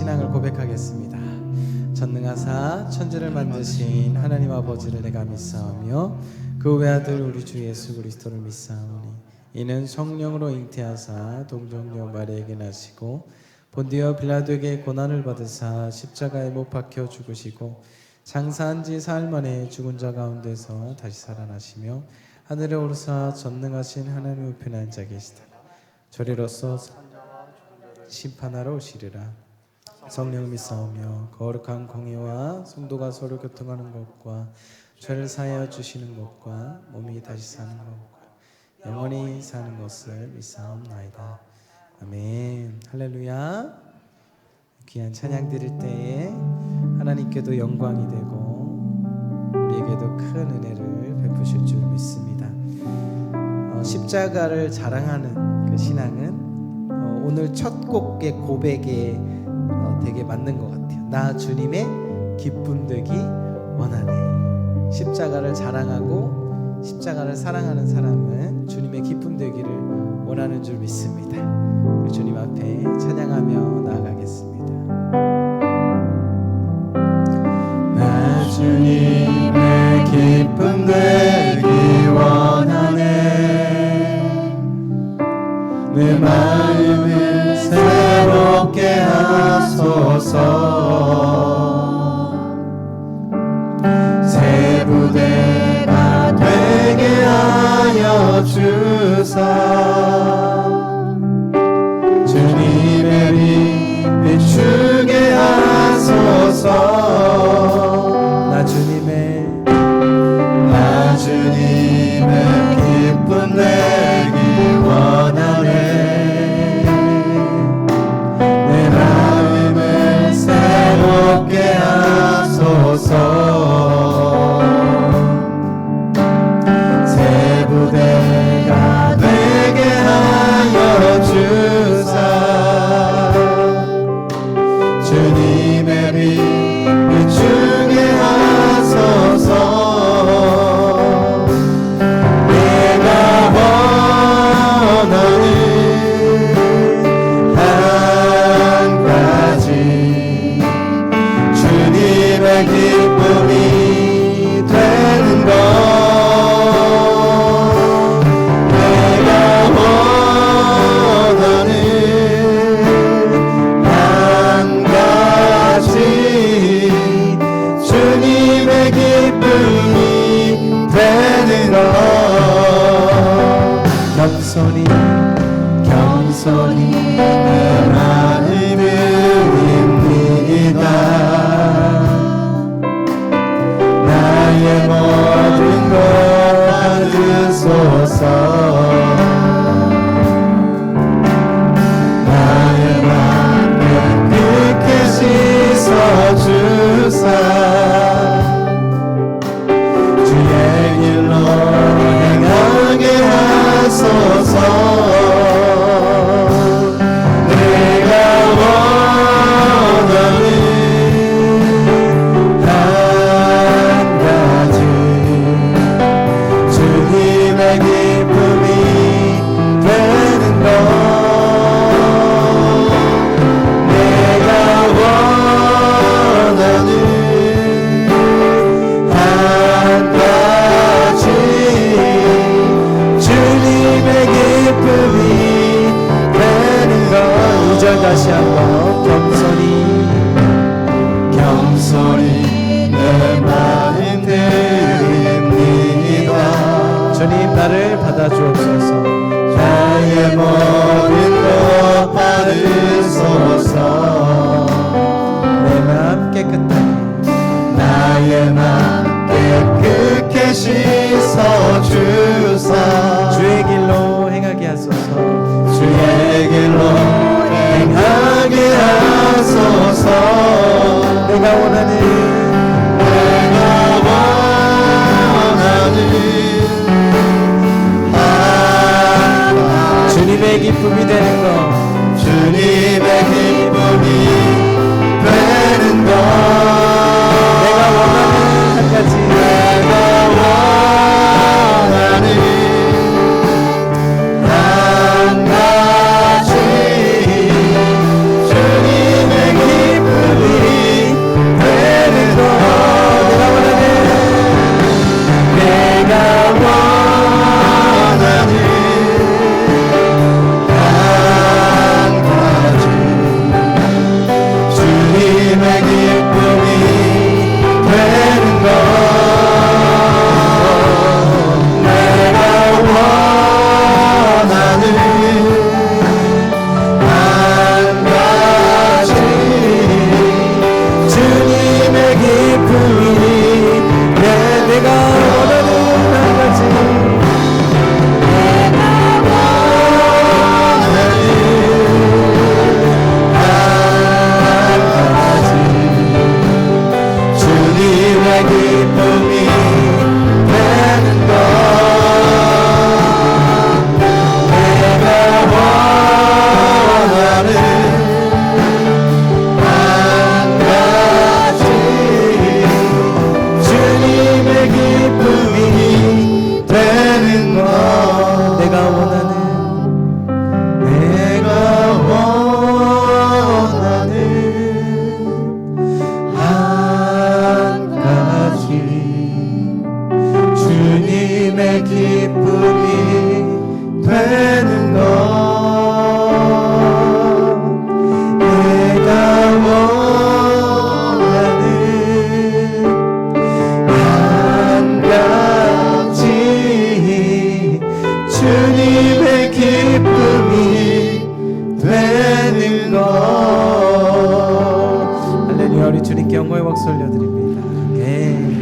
신앙을 고백하겠습니다. 전능하사 천지를 만드신 하나님 아버지를 내가 믿사오며 그 외아들 우리 주 예수 그리스도를 믿사오니 이는 성령으로 잉태하사 동정녀 마리아에게 나시고 본디오 빌라도에게 고난을 받으사 십자가에 못 박혀 죽으시고 장사한 지 사흘 만에 죽은 자 가운데서 다시 살아나시며 하늘에 오르사 전능하신 하나님 우편에 앉아 계시다. 저리로서 심판하러 오시리라. 성령을 믿사오며 거룩한 공의와 성도가 서로 교통하는 것과 죄를 사하여 주시는 것과 몸이 다시 사는 것과 영원히 사는 것을 믿사옵나이다. 아멘. 할렐루야. 귀한 찬양 드릴 때에 하나님께도 영광이 되고 우리에게도 큰 은혜를 베푸실 줄 믿습니다. 십자가를 자랑하는 그 신앙은 오늘 첫 곡의 고백에 되게 맞는 것 같아요. 나 주님의 기쁨 되기 원하네. 십자가를 자랑하고 십자가를 사랑하는 사람은 주님의 기쁨 되기를 원하는 줄 믿습니다. 주님 앞에 찬양하며 나아가겠습니다. 나 주님의 기쁨 되기 원하네. 내 마음을 새롭게 하소서. 새 부대가 되게 하여 주사. 주님의 빛 비추게 하소서. 나 주님의 기쁨 되기 원하네. 내 마음을 새롭게 하소서. 새 부대가 되게 하여 주사. 주님의 빛 비추게 하소서. 기쁨이 되는 것. 내가 원하는 한 가지. 주님의 기쁨이 되는 것. 겸손히 내 마음을 드립니다. 나의 모든 것 받으소서. 나의 맘 깨끗게 씻어주사. 주의 길로 행하게 하소서. 내가 원하는 기쁨이 되는 것. 내가 원하는 한 가지. 주님의 기쁨이 되는 것. 2절 다시 한번 겸손히 내 마음 드립니다. 주님 나를 받아주옵소서. 나의 모든 것 받으소서. 내 마음 깨끗하게 나의 마음 깨끗게 씻어주사. 주의 길로 행하게 하소서. 주의 길로 행하게 하소서. 내가 원하는 주님의 기쁨이 되는 것. 주님의 기쁨이 되는 것. 내가 원하는 한 가지. 내가 원하는 한 가지. 주님의 기쁨이 영광의 박수 올려드립니다. 아멘.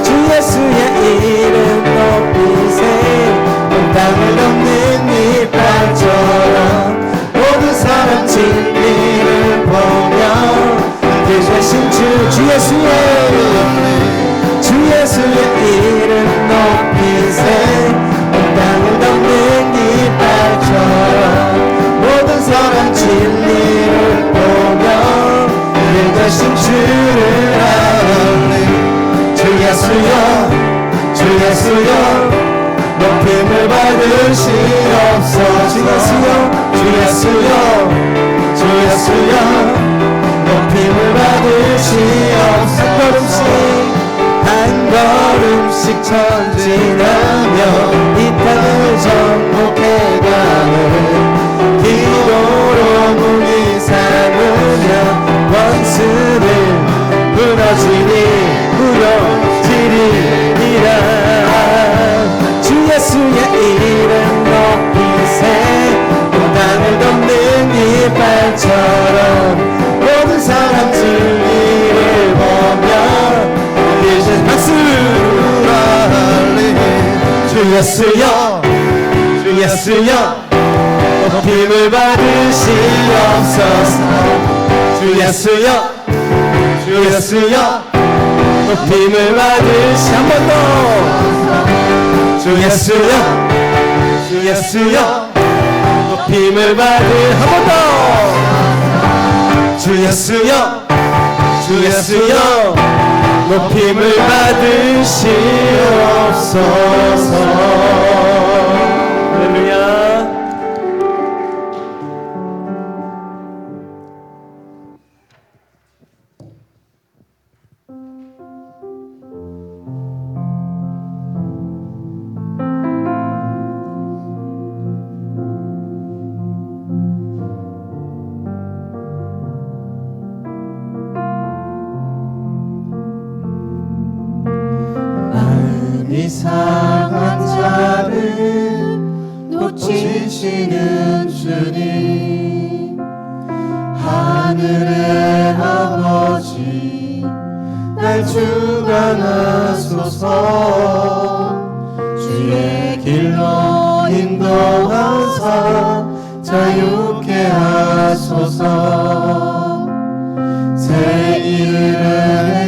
주 예수의 예수여 주 예수여 높임을 받으시옵소서. 주 예수여 주 예수여 주 예수여 높임을 받으시옵소서. 한 걸음씩 전진하며 이 땅을 정복해가는 기도로 문이 삼으며 원수를 무너지니 무너지리라. 주 예수의 이름 높이세 땅을 덮는 이빨처럼 모든 사람 진리를 보며 이제 박수로 할리. 주 예수여 주 예수여 높임을 받으시옵소서. 주 예수여 주 예수여 높임을 받으시. 한 번 더. 주 예수여 주 예수여 높임을 받으. 한 번 더. 주 예수여 주 예수여 높임을 받으시옵소서. 할렐루야. 이상한 자를 놓치시는 주님 하늘의 아버지 날 주관하소서. 주의 길로 인도하사 자유케 하소서. 새 일을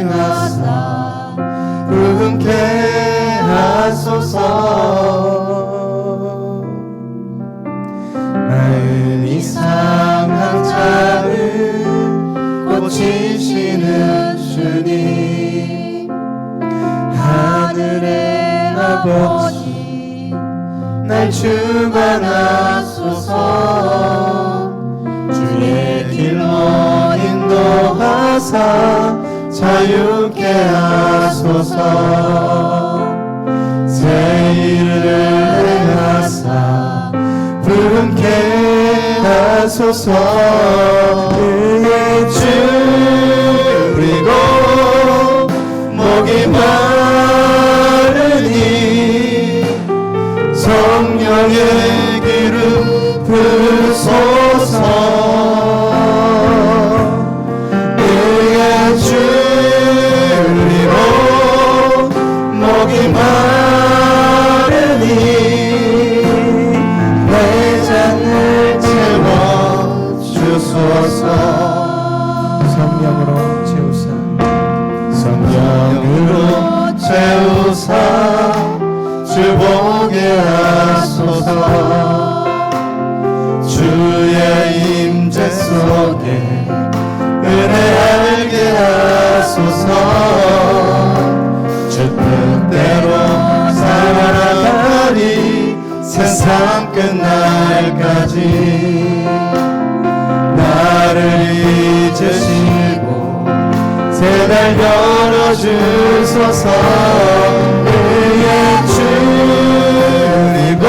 행하사 부흥케 하소서. 마음 이상한 자를 고치시는 주님 하늘의 아버지 날 주관하소서. 주의 길로 인도하사 자유케 하소서. 새 일을 행하사 부흥케 하소서. 그의 줄이고 목이 마르니 성령의 기름 부으소서. 그의 줄이고 목이 마르니 내장을 채워주소서. 성령으로 채우사 성령으로 채우사 주 보게 하소서. 주의 임재 속에 은혜 알게 하소서. 주 뜻대로 살아가리 세상 끝날까지. 나를 잊으시고 새날 열어주소서. 그의 줄이고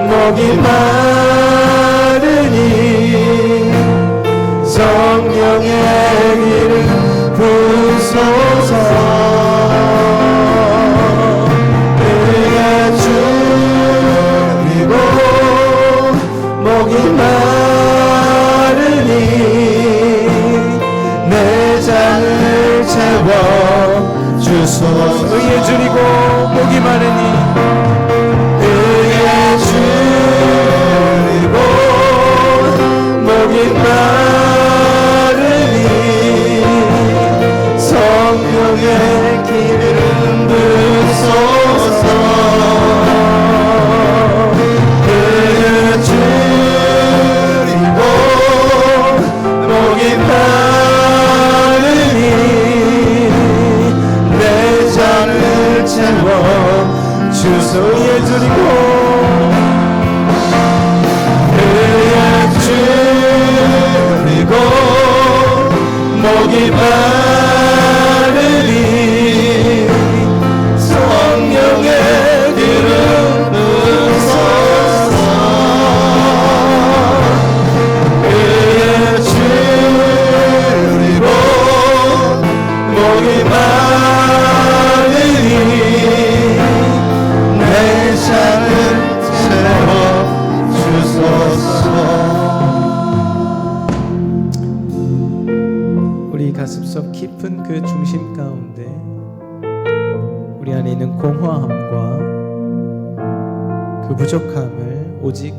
목이 마르니 성령의 기름 부으소서. 그의 줄이고 목이 마르니 내 잔을 채워주소서. 그의 줄이고 목이 마르니 그의 줄이고 목이 마르니 성령의 기름 부으소서. 그의 줄이고 목이 마르니 내 의에 줄이고 의에 줄이고 목이 마르니 성령의 기름 부으소서 의에 줄이고 목이 마르니 내 잔을 채워 주소서. 우리 가슴속 깊은 그 중심 가운데 우리 안에 있는 공허함과 그 부족함을 오직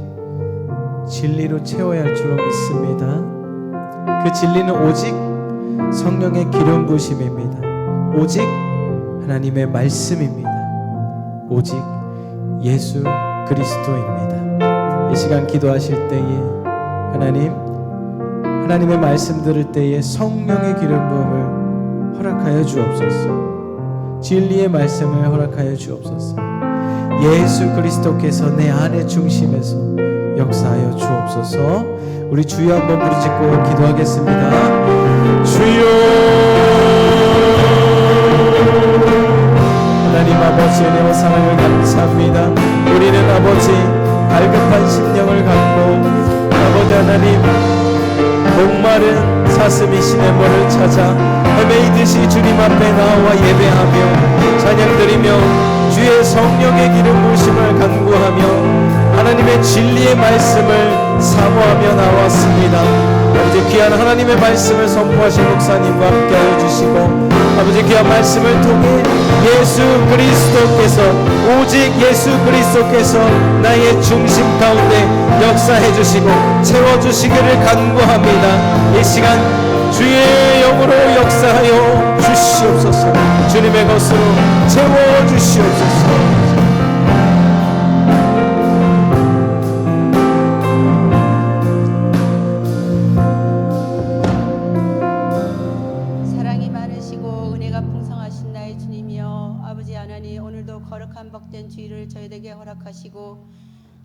진리로 채워야 할 줄로 믿습니다. 그 진리는 오직 성령의 기름 부으심입니다. 오직 하나님의 말씀입니다. 오직 예수 그리스도입니다. 이 시간 기도하실 때에 하나님의 말씀 들을 때에 성령의 기름 부음을 허락하여 주옵소서. 진리의 말씀을 허락하여 주옵소서. 예수 그리스도께서 내 안의 중심에서 역사하여 주옵소서. 우리 주여 한번 부르짖고 기도하겠습니다. 주여, 하나님 아버지 은혜와 사랑을 감사합니다. 우리는 아버지 갈급한 심령을 갖고 아버지 하나님 목마른 사슴이 시냇물을 찾아 헤매이듯이 주님 앞에 나와 예배하며 찬양드리며 주의 성령의 기름 부으심을 간구하며 하나님의 진리의 말씀을 사모하며 나왔습니다. 아버지 귀한 하나님의 말씀을 선포하신 목사님과 함께하여 주시고 아버지 귀한 말씀을 통해 예수 그리스도께서 오직 예수 그리스도께서 나의 중심 가운데 역사해 주시고 채워주시기를 간구합니다. 이 시간 주의 영으로 역사하여 주시옵소서. 주님의 것으로 채워주시옵소서. 사랑이 많으시고 은혜가 풍성하신 나의 주님이여, 아버지 하나님 오늘도 거룩한 복된 주일을 저희에게 허락하시고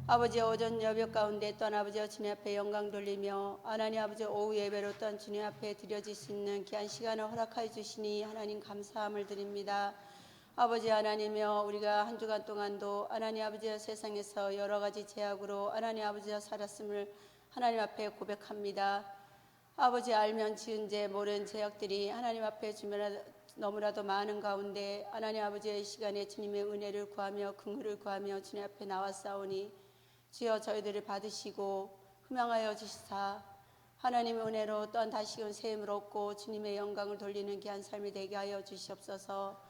아버지 오전 여벽 가운데 또한 아버지 주님 앞에 영광 돌리며 하나님 아버지 오후 예배로 또한 주님 앞에 드려질 수 있는 귀한 시간을 허락하여 주시니 하나님 감사함을 드립니다. 아버지 하나님이여, 우리가 한 주간 동안도 하나님 아버지 세상에서 여러 가지 제약으로 하나님 아버지와 살았음을 하나님 앞에 고백합니다. 아버지 알면 지은 죄 모르는 죄악들이 하나님 앞에 주면 너무나도 많은 가운데 하나님 아버지의 시간에 주님의 은혜를 구하며 긍휼을 구하며 주님 앞에 나왔사오니 주여 저희들을 받으시고 흠양하여 주시사 하나님의 은혜로 또한 다시금 새 힘을 얻고 주님의 영광을 돌리는 귀한 삶이 되게 하여 주시옵소서.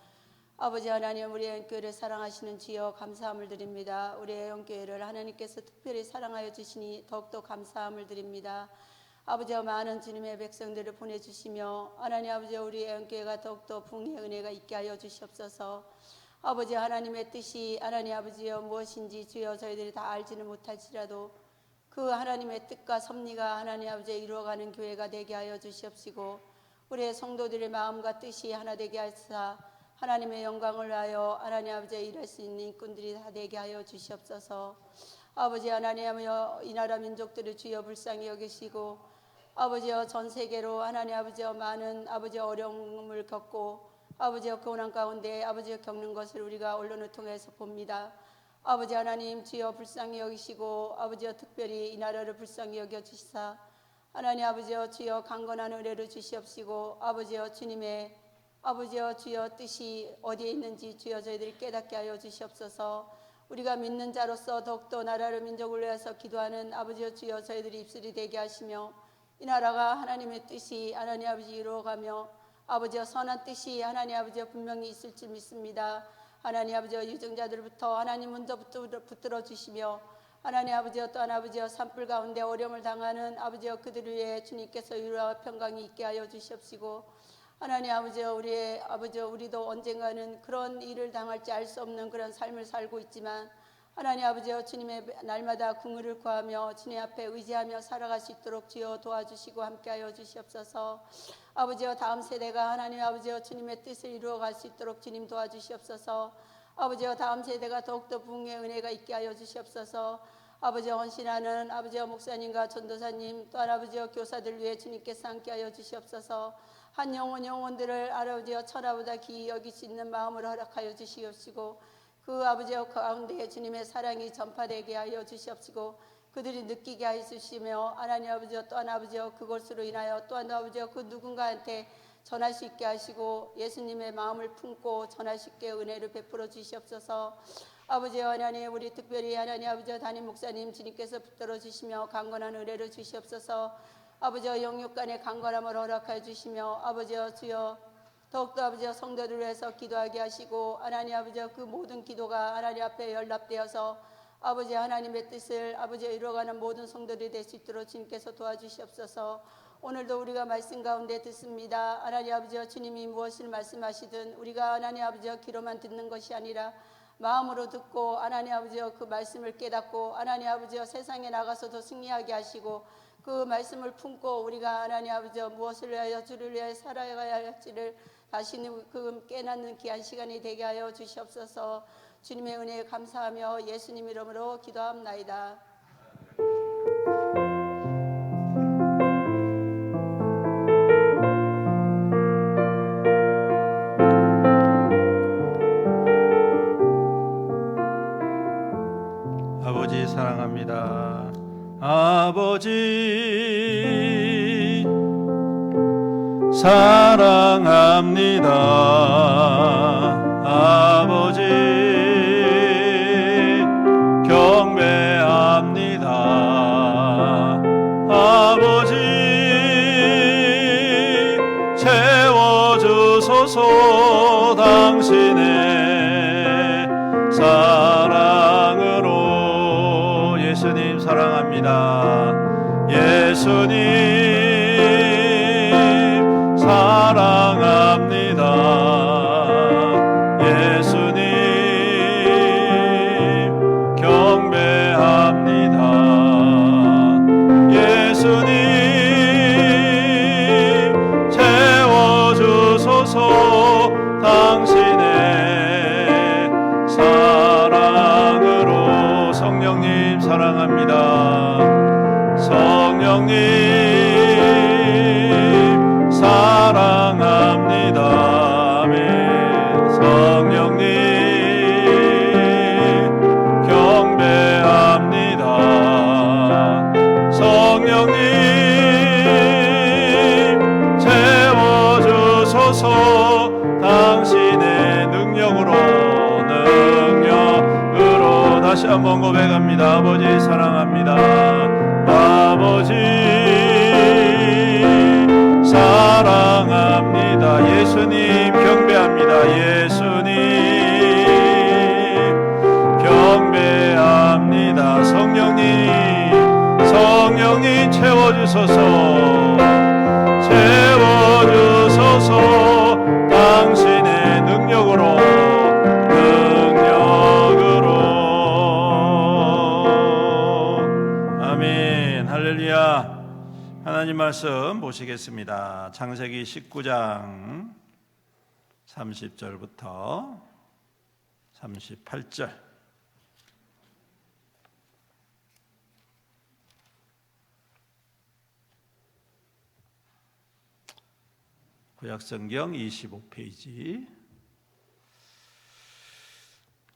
아버지 하나님, 우리의 영교회를 사랑하시는 주여 감사함을 드립니다. 우리의 영교회를 하나님께서 특별히 사랑하여 주시니 더욱더 감사함을 드립니다. 아버지와 많은 주님의 백성들을 보내주시며 하나님 아버지 우리의 영교회가 더욱더 풍성의 은혜가 있게 하여 주시옵소서. 아버지 하나님의 뜻이 하나님 아버지여 무엇인지 주여 저희들이 다 알지는 못할지라도 그 하나님의 뜻과 섭리가 하나님 아버지에 이루어가는 교회가 되게 하여 주시옵시고 우리의 성도들의 마음과 뜻이 하나 되게 하사 하나님의 영광을 위하여 하나님 아버지에 일할 수 있는 일꾼들이 다 되게 하여 주시옵소서. 아버지 하나님이여, 이 나라 민족들을 주여 불쌍히 여기시고 아버지여 전 세계로 하나님 아버지여 많은 아버지 어려움을 겪고 아버지여 고난 가운데 아버지여 겪는 것을 우리가 언론을 통해서 봅니다. 아버지 하나님 주여 불쌍히 여기시고 아버지여 특별히 이 나라를 불쌍히 여겨 주시사 하나님 아버지여 주여 강건한 은혜를 주시옵시고 아버지여 주님의 아버지여 주여 뜻이 어디에 있는지 주여 저희들이 깨닫게 하여 주시옵소서. 우리가 믿는 자로서 더욱더 나라를 민족을 위해서 기도하는 아버지여 주여 저희들이 입술이 되게 하시며 이 나라가 하나님의 뜻이 하나님 아버지 이루어가며 아버지여 선한 뜻이 하나님 아버지여 분명히 있을 줄 믿습니다. 하나님 아버지여 유증자들부터 하나님 먼저 붙들어 주시며 하나님 아버지여 또한 아버지여 산불 가운데 어려움을 당하는 아버지여 그들을 위해 주님께서 위로와 평강이 있게 하여 주시옵시고 하나님 아버지여 우리의 아버지여 우리도 언젠가는 그런 일을 당할지 알 수 없는 그런 삶을 살고 있지만 하나님 아버지여 주님의 날마다 긍휼을 구하며 주님 앞에 의지하며 살아갈 수 있도록 주여 도와주시고 함께하여 주시옵소서. 아버지여 다음 세대가 하나님 아버지여 주님의 뜻을 이루어갈 수 있도록 주님 도와주시옵소서. 아버지여 다음 세대가 더욱더 부흥의 은혜가 있게 하여 주시옵소서. 아버지여 헌신하는 아버지여 목사님과 전도사님 또한 아버지여 교사들 위해 주님께서 함께하여 주시옵소서. 한 영혼들을 아버지여 천하보다 귀히 여길 수 있는 마음으로 허락하여 주시옵시고 그 아버지여 가운데 주님의 사랑이 전파되게 하여 주시옵시고 그들이 느끼게 하여 주시며 하나님 아버지여 또한 아버지여 그것으로 인하여 또한 아버지여 그 누군가한테 전할 수 있게 하시고 예수님의 마음을 품고 전할 수 있게 은혜를 베풀어 주시옵소서. 아버지 하나님 우리 특별히 하나님 아버지 담임 목사님 주님께서 붙들어 주시며 강건한 은혜를 주시옵소서. 아버지 영육간의 강건함을 허락하여 주시며 아버지 주여 더욱더 아버지 성도들을 위해서 기도하게 하시고 하나님 아버지 그 모든 기도가 하나님 앞에 연락되어서 아버지 하나님의 뜻을 아버지 이루어가는 모든 성도들이 될 수 있도록 주님께서 도와주시옵소서. 오늘도 우리가 말씀 가운데 듣습니다. 하나님 아버지 주님이 무엇을 말씀하시든 우리가 하나님 아버지 귀로만 듣는 것이 아니라 마음으로 듣고 하나님 아버지 그 말씀을 깨닫고 하나님 아버지 세상에 나가서도 승리하게 하시고 그 말씀을 품고 우리가 하나님 아버지 무엇을 위하여 주를 위하여 살아가야 할지를 다시는 그 깨닫는 귀한 시간이 되게 하여 주시옵소서. 주님의 은혜에 감사하며 예수님 이름으로 기도합나이다. 아버지 사랑합니다. 아버지 사랑합니다. 아버지 경배합니다. 아버지 채워주소서. 당신의 사랑으로. 예수님 사랑합니다. 예수님 사랑합니다. 예수님 경배합니다. 예수님 채워주소서. 당신의 사랑으로. 성령님 사랑합니다. 성령님 사랑합니다. 아멘. 성령님 경배합니다. 성령님 채워주소서. 당신의 능력으로. 다시 한번 고백합니다. 아버지 사랑합니다. 아버지 사랑합니다. 예수님 경배합니다. 예수님 경배합니다. 성령님 채워주소서. 채워주소서. 당신의 능력으로. 아멘. 할렐루야. 하나님 말씀 보시겠습니다. 창세기 19장 30절부터 38절. 구약성경 25페이지.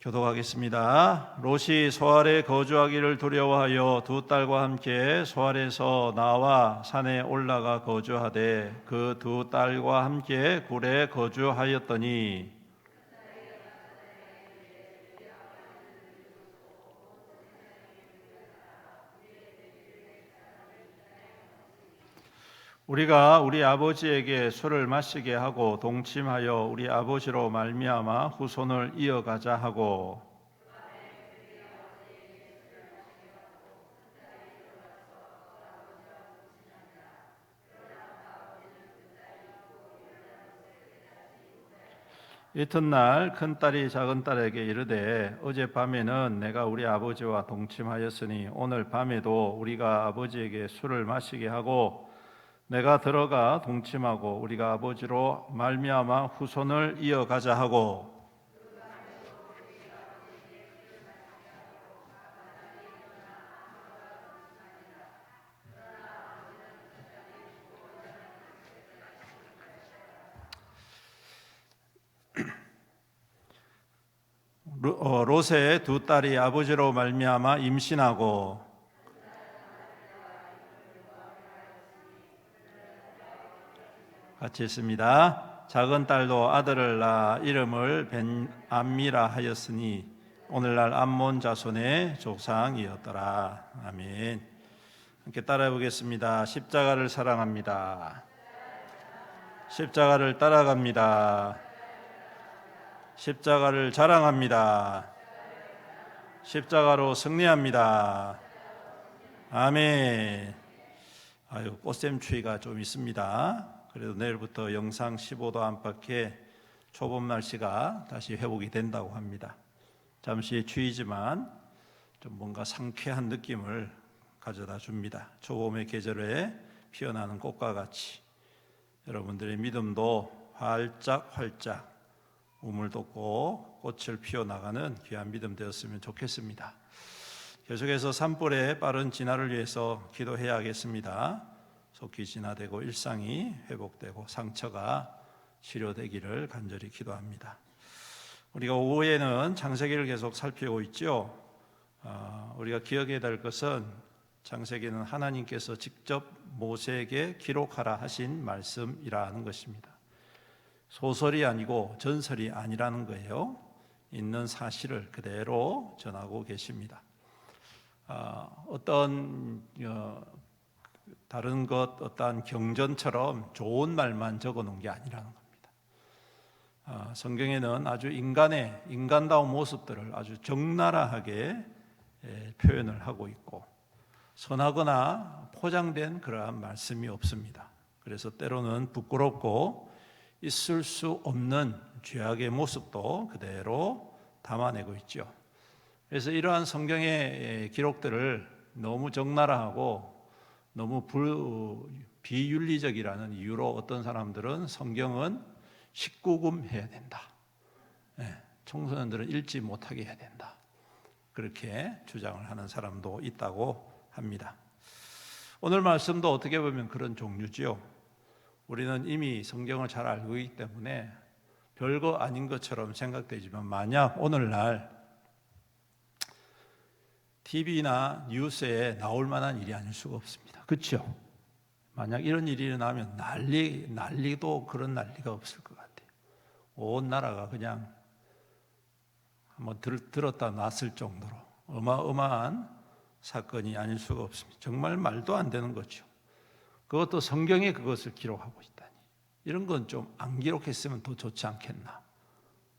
교독하겠습니다. 롯이 소알에 거주하기를 두려워하여 두 딸과 함께 소알에서 나와 산에 올라가 거주하되 그 두 딸과 함께 굴에 거주하였더니 우리가 우리 아버지에게 술을 마시게 하고 동침하여 우리 아버지로 말미암아 후손을 이어가자 하고 이튿날 큰딸이 작은딸에게 이르되 어젯밤에는 내가 우리 아버지와 동침하였으니 오늘 밤에도 우리가 아버지에게 술을 마시게 하고 내가 들어가 동침하고 우리가 아버지로 말미암아 후손을 이어가자 하고 롯의 두 딸이 아버지로 말미암아 임신하고 같이 있습니다. 작은 딸도 아들을 낳아 이름을 벤암미라 하였으니 오늘날 암몬 자손의 조상이었더라. 아멘. 함께 따라해 보겠습니다. 십자가를 사랑합니다. 십자가를 따라갑니다. 십자가를 자랑합니다. 십자가로 승리합니다. 아멘. 아유, 꽃샘추위가 좀 있습니다. 그래도 내일부터 영상 15도 안팎의 초봄 날씨가 다시 회복이 된다고 합니다. 잠시 추위지만 좀 뭔가 상쾌한 느낌을 가져다 줍니다. 초봄의 계절에 피어나는 꽃과 같이 여러분들의 믿음도 활짝활짝 우물 돋고 꽃을 피워나가는 귀한 믿음 되었으면 좋겠습니다. 계속해서 산불의 빠른 진화를 위해서 기도해야겠습니다. 속히 진화되고 일상이 회복되고 상처가 치료되기를 간절히 기도합니다. 우리가 오후에는 창세기를 계속 살피고 있죠. 우리가 기억해야 될 것은 창세기는 하나님께서 직접 모세에게 기록하라 하신 말씀이라는 것입니다. 소설이 아니고 전설이 아니라는 거예요. 있는 사실을 그대로 전하고 계십니다. 다른 것 어떠한 경전처럼 좋은 말만 적어놓은 게 아니라는 겁니다. 성경에는 아주 인간다운 모습들을 아주 적나라하게 표현을 하고 있고 선하거나 포장된 그러한 말씀이 없습니다. 그래서 때로는 부끄럽고 있을 수 없는 죄악의 모습도 그대로 담아내고 있죠. 그래서 이러한 성경의 기록들을 너무 적나라하고 너무 비윤리적이라는 이유로 어떤 사람들은 성경은 19금 해야 된다. 청소년들은 읽지 못하게 해야 된다. 그렇게 주장을 하는 사람도 있다고 합니다. 오늘 말씀도 어떻게 보면 그런 종류지요. 우리는 이미 성경을 잘 알고 있기 때문에 별거 아닌 것처럼 생각되지만 만약 오늘날 TV나 뉴스에 나올 만한 일이 아닐 수가 없습니다. 그렇죠? 만약 이런 일이 일어나면 난리도 그런 난리가 없을 것 같아요. 온 나라가 그냥 한번 들었다 놨을 정도로 어마어마한 사건이 아닐 수가 없습니다. 정말 말도 안 되는 거죠. 그것도 성경에 그것을 기록하고 있다니. 이런 건 좀 안 기록했으면 더 좋지 않겠나.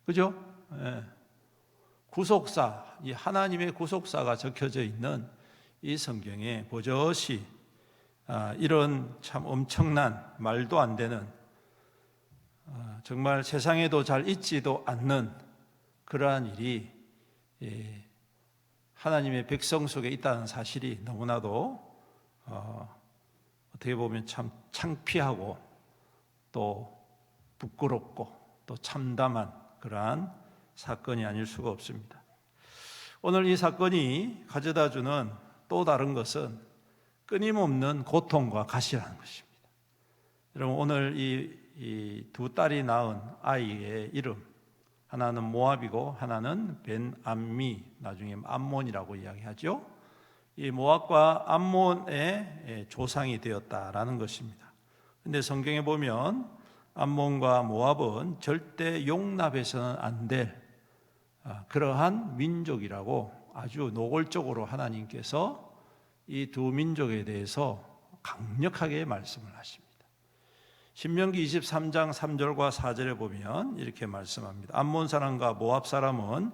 그죠? 구속사, 이 하나님의 구속사가 적혀져 있는 이 성경에 버젓이 이런 참 엄청난 말도 안 되는 정말 세상에도 잘 있지도 않는 그러한 일이 하나님의 백성 속에 있다는 사실이 너무나도 어떻게 보면 참 창피하고 또 부끄럽고 또 참담한 그러한 사건이 아닐 수가 없습니다. 오늘 이 사건이 가져다주는 또 다른 것은 끊임없는 고통과 가시라는 것입니다. 여러분 오늘 이 두 딸이 낳은 아이의 이름 하나는 모압이고 하나는 벤암미 나중에 암몬이라고 이야기하죠. 이 모압과 암몬의 조상이 되었다라는 것입니다. 그런데 성경에 보면 암몬과 모압은 절대 용납해서는 안 될 그러한 민족이라고 아주 노골적으로 하나님께서 이 두 민족에 대해서 강력하게 말씀을 하십니다. 신명기 23장 3절과 4절에 보면 이렇게 말씀합니다. 암몬 사람과 모압 사람은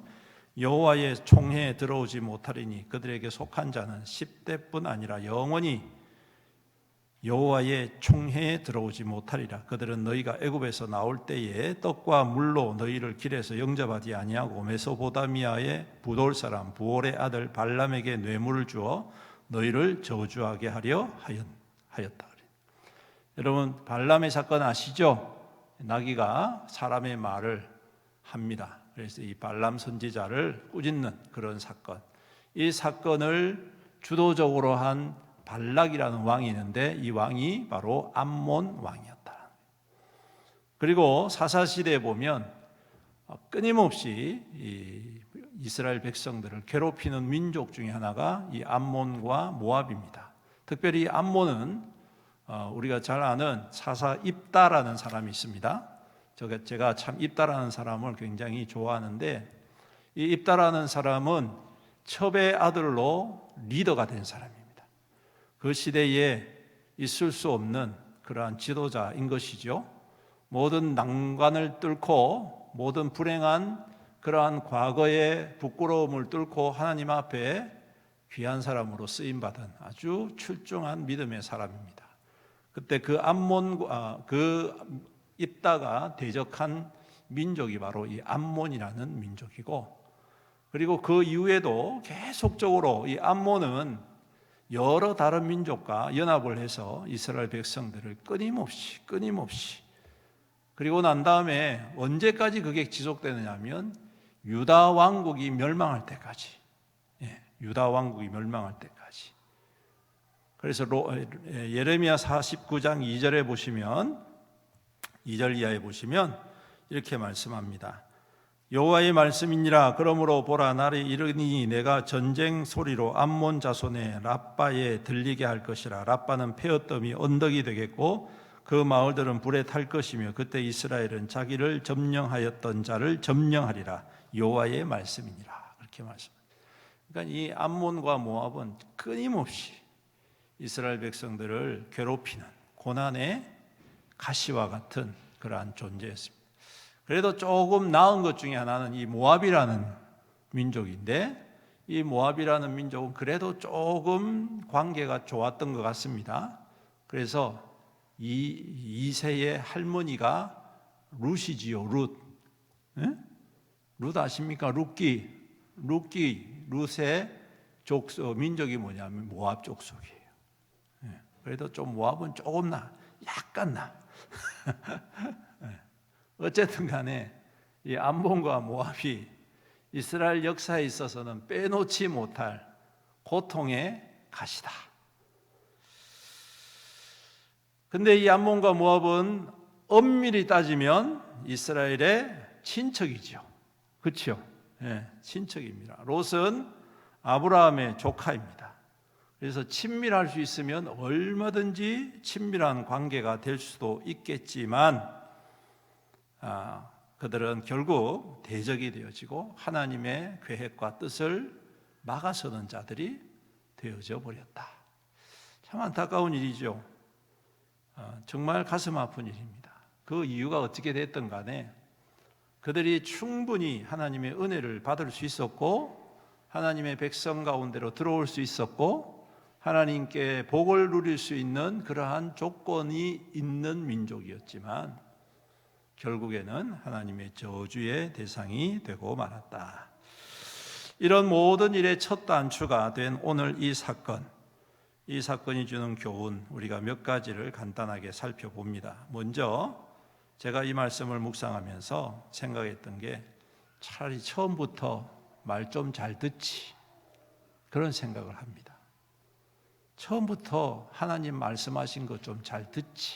여호와의 총회에 들어오지 못하리니 그들에게 속한 자는 10대뿐 아니라 영원히 여호와의 총회에 들어오지 못하리라. 그들은 너희가 애굽에서 나올 때에 떡과 물로 너희를 길에서 영접하지 아니하고 메소포타미아의 부돌 사람 부올의 아들 발람에게 뇌물을 주어 너희를 저주하게 하려 하였다. 여러분 발람의 사건 아시죠? 나귀가 사람의 말을 합니다. 그래서 이 발람 선지자를 꾸짖는 그런 사건. 이 사건을 주도적으로 한 발락이라는 왕이 있는데 이 왕이 바로 암몬 왕이었다. 그리고 사사시대에 보면 끊임없이 이스라엘 백성들을 괴롭히는 민족 중에 하나가 이 암몬과 모압입니다. 특별히 암몬은 우리가 잘 아는 사사 입다라는 사람이 있습니다. 제가 참 입다라는 사람을 굉장히 좋아하는데, 이 입다라는 사람은 첩의 아들로 리더가 된 사람입니다. 그 시대에 있을 수 없는 그러한 지도자인 것이죠. 모든 난관을 뚫고 모든 불행한 그러한 과거의 부끄러움을 뚫고 하나님 앞에 귀한 사람으로 쓰임받은 아주 출중한 믿음의 사람입니다. 그때 그 암몬과 그 입다가 대적한 민족이 바로 이 암몬이라는 민족이고, 그리고 그 이후에도 계속적으로 이 암몬은 여러 다른 민족과 연합을 해서 이스라엘 백성들을 끊임없이 그리고 난 다음에 언제까지 그게 지속되느냐 하면 유다 왕국이 멸망할 때까지, 유다 왕국이 멸망할 때까지. 그래서 예레미야 49장 2절에 보시면, 2절 이하에 보시면 이렇게 말씀합니다. 여호와의 말씀이니라. 그러므로 보라, 날이 이르니 내가 전쟁 소리로 암몬 자손의 랍바에 들리게 할 것이라. 랍바는 폐허더미 언덕이 되겠고 그 마을들은 불에 탈 것이며 그때 이스라엘은 자기를 점령하였던 자를 점령하리라. 여호와의 말씀이니라. 그렇게 말씀합니다. 그러니까 이 암몬과 모압은 끊임없이 이스라엘 백성들을 괴롭히는 고난의 가시와 같은 그러한 존재였습니다. 그래도 조금 나은 것 중에 하나는 이 모압이라는 민족인데, 이 모압이라는 민족은 그래도 조금 관계가 좋았던 것 같습니다. 그래서 이 2세의 할머니가 룻이지요. 룻 아십니까? 룻의 민족이 뭐냐면 모압 족속이에요. 그래도 좀 모압은 조금 약간 어쨌든 간에 이 암몬과 모압이 이스라엘 역사에 있어서는 빼놓지 못할 고통의 가시다. 근데 이 암몬과 모압은 엄밀히 따지면 이스라엘의 친척이죠. 그렇죠? 친척입니다. 롯은 아브라함의 조카입니다. 그래서 친밀할 수 있으면 얼마든지 친밀한 관계가 될 수도 있겠지만 그들은 결국 대적이 되어지고 하나님의 계획과 뜻을 막아서는 자들이 되어져 버렸다. 참 안타까운 일이죠. 정말 가슴 아픈 일입니다. 그 이유가 어떻게 됐든 간에 그들이 충분히 하나님의 은혜를 받을 수 있었고 하나님의 백성 가운데로 들어올 수 있었고 하나님께 복을 누릴 수 있는 그러한 조건이 있는 민족이었지만 결국에는 하나님의 저주의 대상이 되고 말았다. 이런 모든 일의 첫 단추가 된 오늘 이 사건이 주는 교훈, 우리가 몇 가지를 간단하게 살펴봅니다. 먼저 제가 이 말씀을 묵상하면서 생각했던 게 차라리 처음부터 말 좀 잘 듣지, 그런 생각을 합니다. 처음부터 하나님 말씀하신 것 좀 잘 듣지.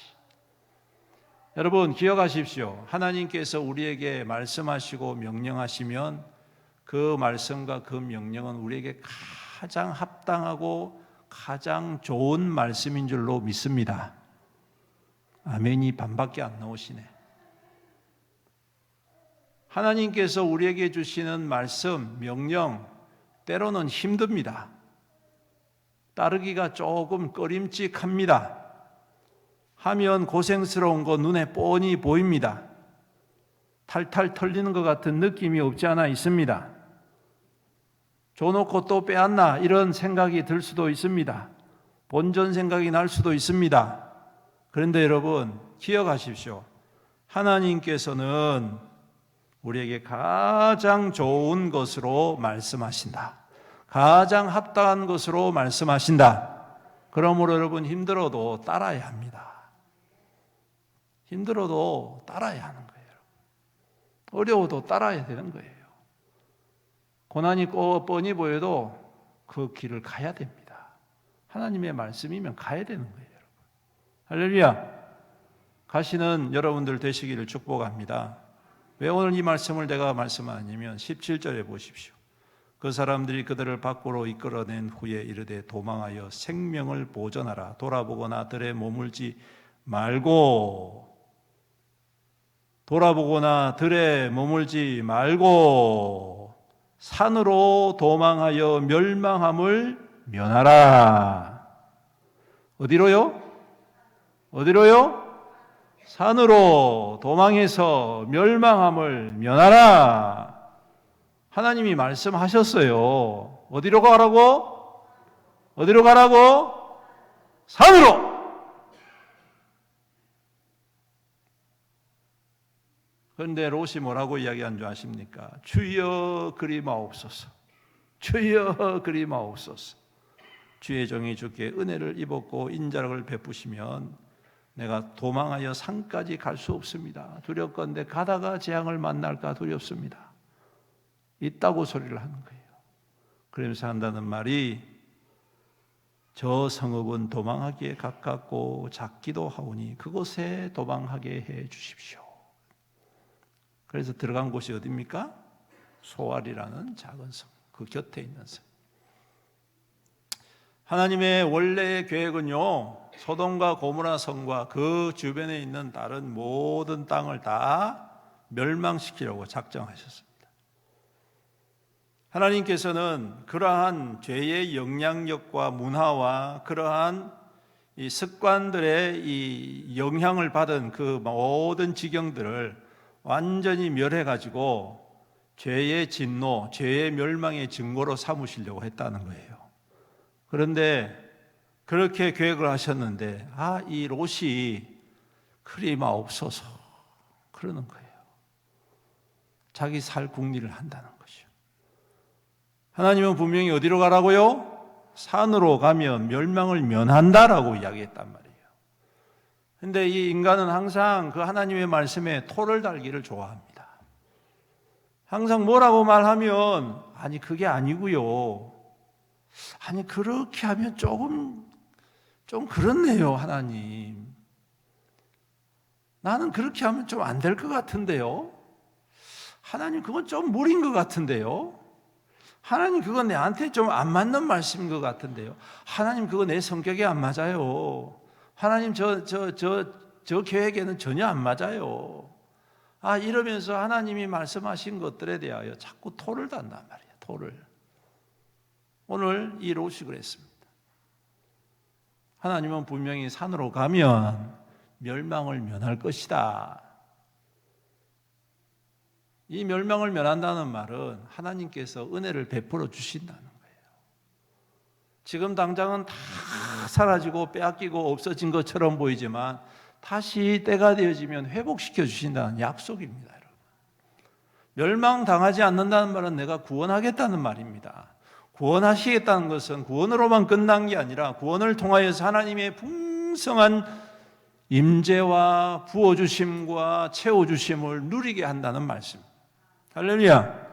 여러분 기억하십시오. 하나님께서 우리에게 말씀하시고 명령하시면 그 말씀과 그 명령은 우리에게 가장 합당하고 가장 좋은 말씀인 줄로 믿습니다. 아멘이 반밖에 안 나오시네. 하나님께서 우리에게 주시는 말씀, 명령 때로는 힘듭니다. 따르기가 조금 꺼림칙합니다. 하면 고생스러운 거 눈에 뻔히 보입니다. 탈탈 털리는 것 같은 느낌이 없지 않아 있습니다. 줘놓고 또 빼앗나 이런 생각이 들 수도 있습니다. 본전 생각이 날 수도 있습니다. 그런데 여러분 기억하십시오. 하나님께서는 우리에게 가장 좋은 것으로 말씀하신다. 가장 합당한 것으로 말씀하신다. 그러므로 여러분 힘들어도 따라야 합니다. 힘들어도 따라야 하는 거예요. 어려워도 따라야 되는 거예요. 고난이 뻔히 보여도 그 길을 가야 됩니다. 하나님의 말씀이면 가야 되는 거예요. 할렐루야. 가시는 여러분들 되시기를 축복합니다. 왜 오늘 이 말씀을 내가 말씀하냐면 17절에 보십시오. 그 사람들이 그들을 밖으로 이끌어낸 후에 이르되 도망하여 생명을 보존하라. 돌아보거나 들에 머물지 말고, 돌아보거나 들에 머물지 말고 산으로 도망하여 멸망함을 면하라. 어디로요? 어디로요? 산으로 도망해서 멸망함을 면하라. 하나님이 말씀하셨어요. 어디로 가라고? 어디로 가라고? 산으로! 그런데 롯이 뭐라고 이야기한 줄 아십니까? 주여 그리 마옵소서. 주여 그리 마옵소서. 주의 종이 주께 은혜를 입었고 인자력을 베푸시면 내가 도망하여 산까지 갈 수 없습니다. 두렵건대 가다가 재앙을 만날까 두렵습니다. 있다고 소리를 하는 거예요. 그러면서 한다는 말이 저 성읍은 도망하기에 가깝고 작기도 하오니 그곳에 도망하게 해 주십시오. 그래서 들어간 곳이 어디입니까? 소알이라는 작은 성, 그 곁에 있는 성. 하나님의 원래의 계획은요, 소돔과 고모라 성과 그 주변에 있는 다른 모든 땅을 다 멸망시키려고 작정하셨습니다. 하나님께서는 그러한 죄의 영향력과 문화와 그러한 이 습관들의 이 영향을 받은 그 모든 지경들을 완전히 멸해가지고 죄의 진노, 죄의 멸망의 증거로 삼으시려고 했다는 거예요. 그런데 그렇게 계획을 하셨는데 이 롯이 그리 마옵소서 그러는 거예요. 자기 살 궁리를 한다는 것이요. 하나님은 분명히 어디로 가라고요? 산으로 가면 멸망을 면한다라고 이야기했단 말이에요. 그런데 이 인간은 항상 그 하나님의 말씀에 토를 달기를 좋아합니다. 항상 뭐라고 말하면 아니 그게 아니고요. 아니 그렇게 하면 좀 그렇네요, 하나님. 나는 그렇게 하면 좀 안 될 것 같은데요. 하나님 그건 좀 무리인 것 같은데요. 하나님 그건 내한테 좀 안 맞는 말씀인 것 같은데요. 하나님 그거 내 성격에 안 맞아요. 하나님 저 계획에는 전혀 안 맞아요. 이러면서 하나님이 말씀하신 것들에 대하여 자꾸 토를 단단 말이에요. 토를. 오늘 이 롯이 그랬습니다. 하나님은 분명히 산으로 가면 멸망을 면할 것이다. 이 멸망을 면한다는 말은 하나님께서 은혜를 베풀어 주신다는 거예요. 지금 당장은 다 사라지고 빼앗기고 없어진 것처럼 보이지만 다시 때가 되어지면 회복시켜 주신다는 약속입니다, 여러분. 멸망당하지 않는다는 말은 내가 구원하겠다는 말입니다. 구원하시겠다는 것은 구원으로만 끝난 게 아니라 구원을 통하여서 하나님의 풍성한 임재와 부어주심과 채워주심을 누리게 한다는 말씀. 할렐루야.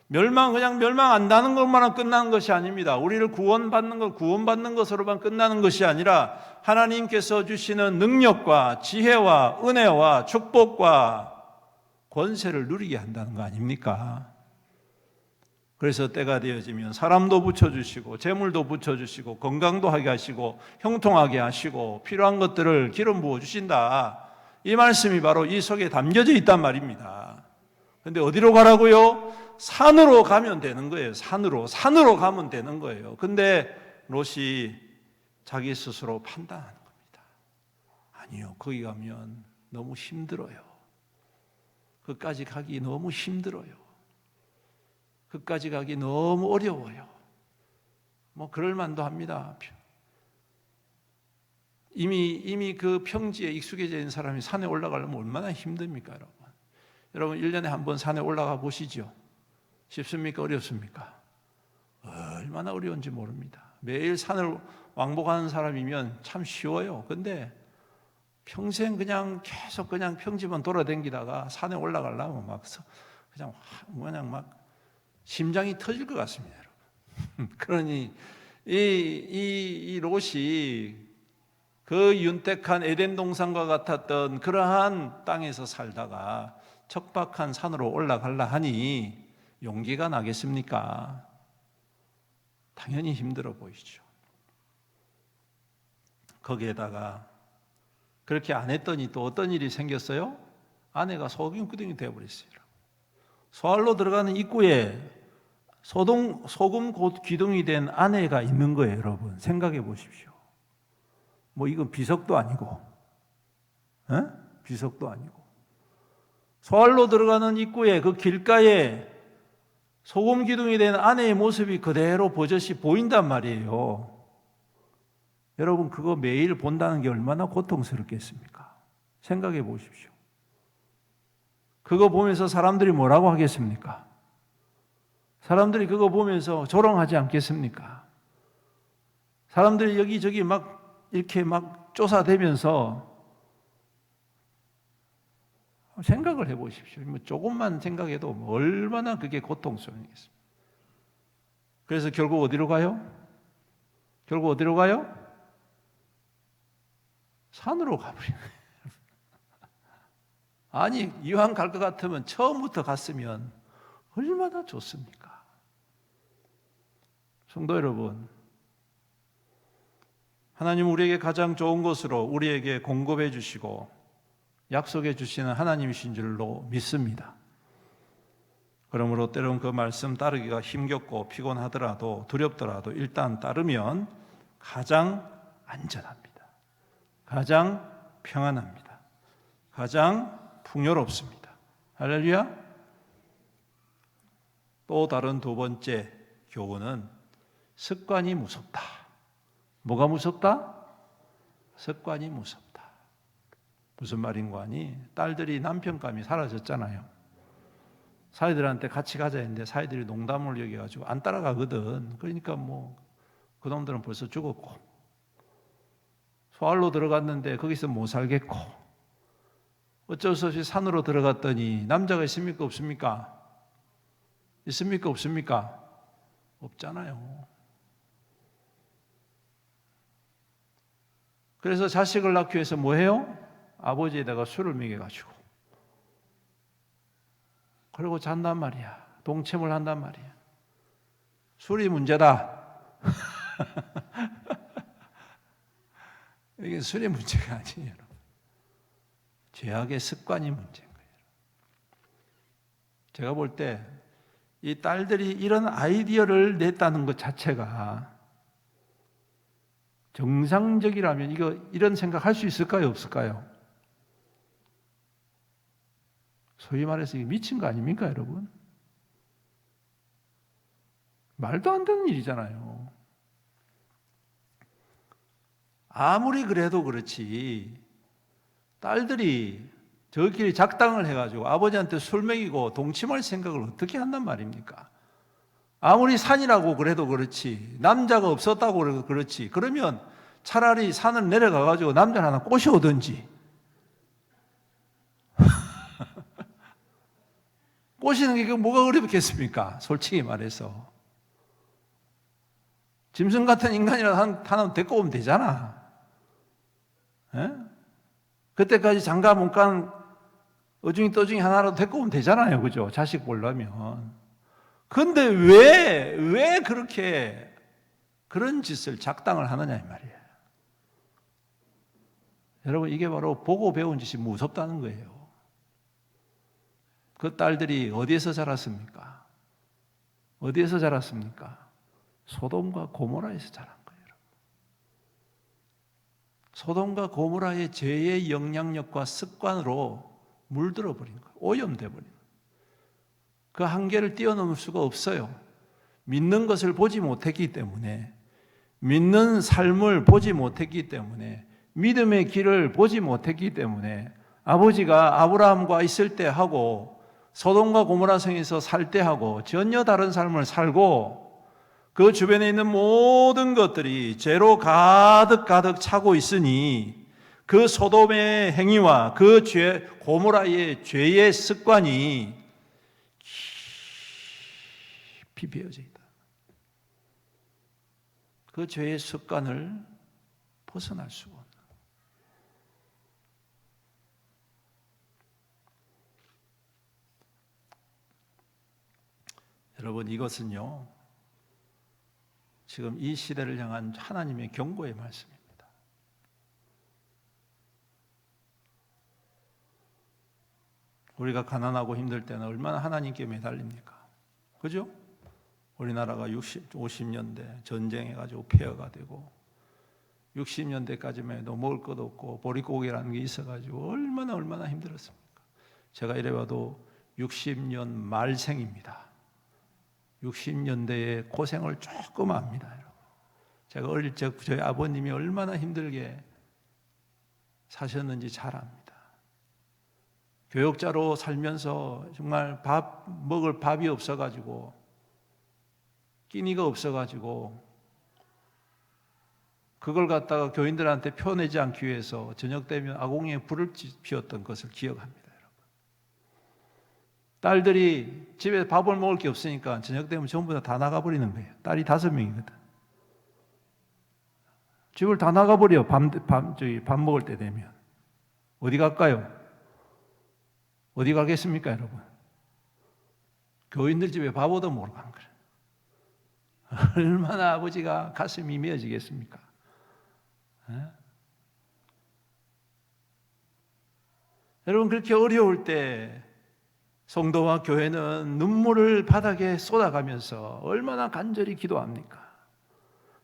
그냥 멸망 안 나는 것만 끝나는 것이 아닙니다. 우리를 구원받는 것으로만 끝나는 것이 아니라 하나님께서 주시는 능력과 지혜와 은혜와 축복과 권세를 누리게 한다는 거 아닙니까? 그래서 때가 되어지면 사람도 붙여주시고 재물도 붙여주시고 건강도 하게 하시고 형통하게 하시고 필요한 것들을 기름 부어주신다. 이 말씀이 바로 이 속에 담겨져 있단 말입니다. 그런데 어디로 가라고요? 산으로 가면 되는 거예요. 산으로 가면 되는 거예요. 근데 롯이 자기 스스로 판단하는 겁니다. 아니요, 거기 가면 너무 힘들어요. 그까지 가기 너무 힘들어요. 그까지 가기 너무 어려워요. 그럴 만도 합니다. 이미 그 평지에 익숙해져 있는 사람이 산에 올라가려면 얼마나 힘듭니까, 여러분? 여러분 1년에 한 번 산에 올라가 보시죠. 쉽습니까? 어렵습니까? 얼마나 어려운지 모릅니다. 매일 산을 왕복하는 사람이면 참 쉬워요. 근데 평생 계속 평지만 돌아다니다가 산에 올라가려면 막 심장이 터질 것 같습니다, 여러분. 그러니 이 롯이 그 윤택한 에덴 동산과 같았던 그러한 땅에서 살다가 척박한 산으로 올라가려 하니 용기가 나겠습니까? 당연히 힘들어 보이죠. 거기에다가 그렇게 안 했더니 또 어떤 일이 생겼어요? 아내가 소금기둥이 되어버렸어요. 소알로 들어가는 입구에 소금 기둥이 된 아내가 있는 거예요, 여러분. 생각해 보십시오. 뭐 이건 비석도 아니고, 비석도 아니고. 소알로 들어가는 입구에 그 길가에 소금 기둥이 된 아내의 모습이 그대로 버젓이 보인단 말이에요. 여러분, 그거 매일 본다는 게 얼마나 고통스럽겠습니까? 생각해 보십시오. 그거 보면서 사람들이 뭐라고 하겠습니까? 사람들이 그거 보면서 조롱하지 않겠습니까? 사람들이 여기저기 막 이렇게 막 쫓아대면서 생각을 해 보십시오. 조금만 생각해도 얼마나 그게 고통스러우겠습니까? 그래서 결국 어디로 가요? 결국 어디로 가요? 산으로 가버리는 거예요. 아니, 이왕 갈 것 같으면 처음부터 갔으면 얼마나 좋습니까? 성도 여러분, 하나님 우리에게 가장 좋은 것으로 우리에게 공급해 주시고 약속해 주시는 하나님이신 줄로 믿습니다. 그러므로 때론 그 말씀 따르기가 힘겹고 피곤하더라도 두렵더라도 일단 따르면 가장 안전합니다. 가장 평안합니다. 가장 풍요롭습니다. 할렐루야. 또 다른 두 번째 교훈은 습관이 무섭다. 뭐가 무섭다? 습관이 무섭다. 무슨 말인고 하니 딸들이 남편감이 사라졌잖아요. 사이들한테 같이 가자 했는데 사이들이 농담을 여겨가지고 안 따라가거든. 그러니까 뭐 그놈들은 벌써 죽었고 소알로 들어갔는데 거기서 못 살겠고 어쩔 수 없이 산으로 들어갔더니 남자가 있습니까? 없습니까? 있습니까? 없습니까? 없잖아요. 그래서 자식을 낳기 위해서 뭐 해요? 아버지에다가 술을 먹여가지고 그리고 잔단 말이야. 동침을 한단 말이야. 술이 문제다. 이게 술의 문제가 아니에요, 여러분. 죄악의 습관이 문제인 거예요. 제가 볼 때 이 딸들이 이런 아이디어를 냈다는 것 자체가 정상적이라면 이런 생각할 수 있을까요? 없을까요? 소위 말해서 이게 미친 거 아닙니까, 여러분? 말도 안 되는 일이잖아요. 아무리 그래도 그렇지 딸들이 저끼리 작당을 해가지고 아버지한테 술 먹이고 동침할 생각을 어떻게 한단 말입니까? 아무리 산이라고 그래도 그렇지 남자가 없었다고 그래도 그렇지 그러면 차라리 산을 내려가가지고 남자 하나 꼬셔오든지 꼬시는 게 뭐가 어렵겠습니까? 솔직히 말해서 짐승 같은 인간이라도 하나 데리고 오면 되잖아. 에? 그때까지 장가 못 간 어중이 떠중이 하나라도 데리고 오면 되잖아요. 그죠? 자식 보려면. 근데 왜 그렇게 그런 짓을 작당을 하느냐 이 말이에요. 여러분 이게 바로 보고 배운 짓이 무섭다는 거예요. 그 딸들이 어디에서 자랐습니까? 어디에서 자랐습니까? 소돔과 고모라에서 자란 거예요. 소돔과 고모라의 죄의 영향력과 습관으로 물들어 버린 거예요. 오염돼 버린 거예요. 그 한계를 뛰어넘을 수가 없어요. 믿는 것을 보지 못했기 때문에, 믿는 삶을 보지 못했기 때문에, 믿음의 길을 보지 못했기 때문에 아버지가 아브라함과 있을 때 하고 소돔과 고모라 성에서 살 때 하고 전혀 다른 삶을 살고 그 주변에 있는 모든 것들이 죄로 가득 차고 있으니 그 소돔의 행위와 그 고모라의 죄의 습관이 깊이 배어져 있다. 그 죄의 습관을 벗어날 수가 없는. 여러분, 이것은요, 지금 이 시대를 향한 하나님의 경고의 말씀입니다. 우리가 가난하고 힘들 때는 얼마나 하나님께 매달립니까? 그죠? 우리나라가 50년대 전쟁해가지고 폐허가 되고 60년대까지만 해도 먹을 것 없고 보릿고개라는 게 있어가지고 얼마나 힘들었습니까? 제가 이래봐도 60년 말생입니다. 60년대의 고생을 조금 압니다, 여러분. 제가 어릴 적 저희 아버님이 얼마나 힘들게 사셨는지 잘 압니다. 교역자로 살면서 정말 먹을 밥이 없어가지고 끼니가 없어가지고 그걸 갖다가 교인들한테 표내지 않기 위해서 저녁 되면 아궁이에 불을 피웠던 것을 기억합니다, 여러분. 딸들이 집에 밥을 먹을 게 없으니까 저녁 되면 전부 다 나가버리는 거예요. 딸이 5명이거든. 집을 다 나가버려. 밥 먹을 때 되면. 어디 갈까요? 어디 가겠습니까, 여러분? 교인들 집에 밥 얻어 먹으러 간 거예요. 얼마나 아버지가 가슴이 메어지겠습니까? 여러분, 그렇게 어려울 때 성도와 교회는 눈물을 바닥에 쏟아가면서 얼마나 간절히 기도합니까?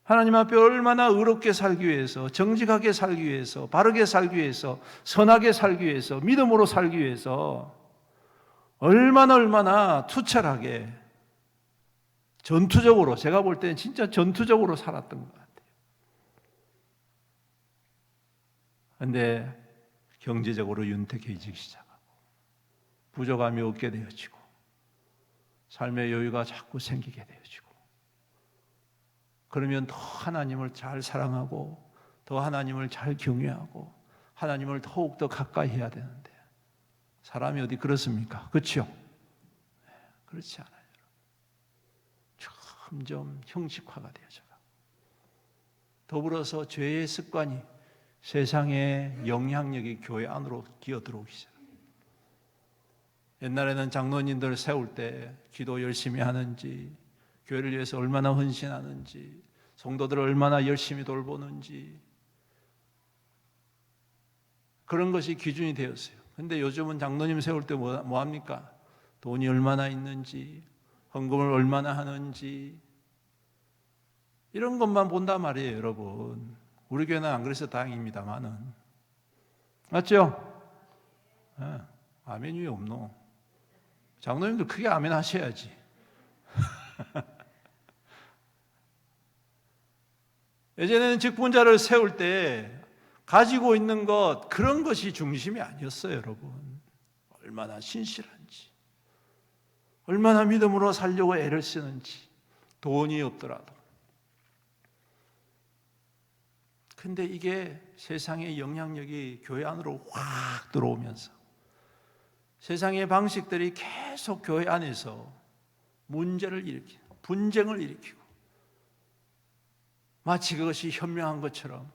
하나님 앞에 얼마나 의롭게 살기 위해서, 정직하게 살기 위해서, 바르게 살기 위해서, 선하게 살기 위해서, 믿음으로 살기 위해서 얼마나 투철하게 전투적으로, 제가 볼 때는 진짜 전투적으로 살았던 것 같아요. 그런데 경제적으로 윤택해지기 시작하고 부족함이 없게 되어지고 삶의 여유가 자꾸 생기게 되어지고, 그러면 더 하나님을 잘 사랑하고 더 하나님을 잘 경외하고 하나님을 더욱더 가까이 해야 되는데 사람이 어디 그렇습니까? 그렇죠? 그렇지 않아요. 점점 형식화가 되어져가. 더불어서 죄의 습관이 세상의 영향력이 교회 안으로 기어들어오기 시작합니다. 옛날에는 장로님들 세울 때 기도 열심히 하는지, 교회를 위해서 얼마나 헌신하는지, 성도들을 얼마나 열심히 돌보는지, 그런 것이 기준이 되었어요. 그런데 요즘은 장로님 세울 때 뭐 합니까? 돈이 얼마나 있는지, 헌금을 얼마나 하는지, 이런 것만 본단 말이에요, 여러분. 우리 교회는 안 그래서 다행입니다만은. 맞죠? 네. 아멘이 없노? 장로님도 크게 아멘 하셔야지. 예전에는 직분자를 세울 때 가지고 있는 것, 그런 것이 중심이 아니었어요, 여러분. 얼마나 신실한지, 얼마나 믿음으로 살려고 애를 쓰는지, 돈이 없더라도. 근데 이게 세상의 영향력이 교회 안으로 확 들어오면서 세상의 방식들이 계속 교회 안에서 문제를 일으키고 분쟁을 일으키고, 마치 그것이 현명한 것처럼,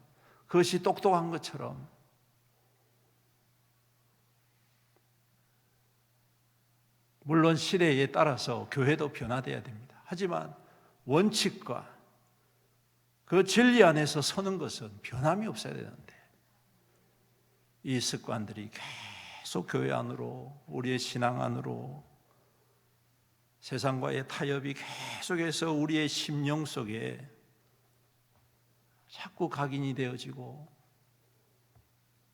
그것이 똑똑한 것처럼, 물론 시대에 따라서 교회도 변화되어야 됩니다. 하지만 원칙과 그 진리 안에서 서는 것은 변함이 없어야 되는데, 이 습관들이 계속 교회 안으로, 우리의 신앙 안으로, 세상과의 타협이 계속해서 우리의 심령 속에 자꾸 각인이 되어지고